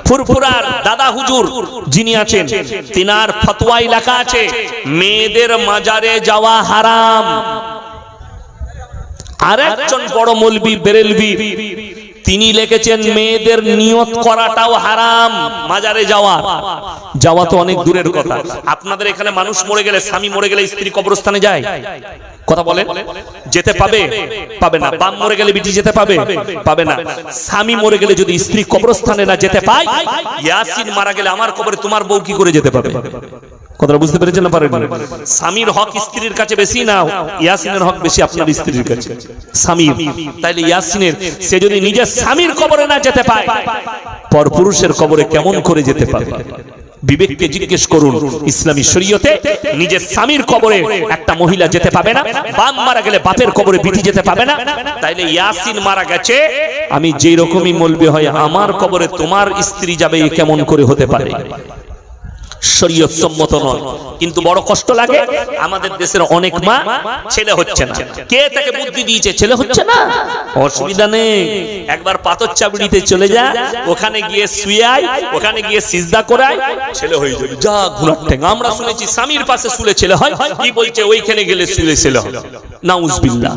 ফুরফুরার দাদা হুজুর যিনি আছেন তিনার ফতোয়ায় লেখা আছে মেয়েদের মাজারে যাওয়া হারাম। আরেকজন বড় মৌলবি বেরেলভি তিনি লিখেছেন মেয়েদের নিয়ত করাটাও হারাম। মাজারে যাওয়া তো অনেক দূরের কথা। আপনাদের এখানে মানুষ মরে গেলে, স্বামী মরে গেলে স্ত্রী কবরস্থানে যায়? কথা বলেন, যেতে পাবে? পাবে না। বাপ মরে গেলে বিটি যেতে পাবে? পাবে না। স্বামী মরে গেলে যদি স্ত্রী কবরস্থানে না যেতে পায়, ইয়াসিন মারা গেলে আমার কবরে তোমার বউ কি করে যেতে পাবে? কথাটা বুঝতে পেরেছেন না? পারেন? স্বামীর হক স্ত্রীর কাছে বেশি না ইয়াসিনের হক বেশি আপনার স্ত্রীর কাছে? স্বামীর। তাইলে ইয়াসিনের সে যদি নিজের স্বামীর কবরে না যেতে পায়, পরপুরুষের কবরে কেমন করে যেতে পারে? বিবেককে জিজ্ঞেস করুন। ইসলামী শরীয়তে নিজের স্বামীর কবরে একটা মহিলা যেতে পাবে না, বাপ মারা গেলে বাপের কবরে বিটি যেতে পাবে না। তাইলে ইয়াসিন মারা গেছে, আমি যেই রকমই মলবে হয় আমার কবরে তোমার স্ত্রী যাবে, কেমন করে হতে পারে? শরীয়ত সম্মত নয়। কিন্তু বড় কষ্ট লাগে আমাদের দেশের অনেক মা ছেলে হচ্ছে না। কে তাকে বুদ্ধি দিয়েছে? ছেলে হচ্ছে না, অসুবিধা নেই, একবার পাথর চাবড়িতে চলে যা, ওখানে গিয়ে শুয়ে আয়, ওখানে গিয়ে সিজদা করায়, ছেলে হয়ে যাবে। যা ঘোড়ার ঠ্যাং। আমরা শুনেছি স্বামীর পাশে শুলে ছেলে হয়, কি বলছে ওইখানে গেলে শুলে ছেলে হয়। নাউজুবিল্লাহ।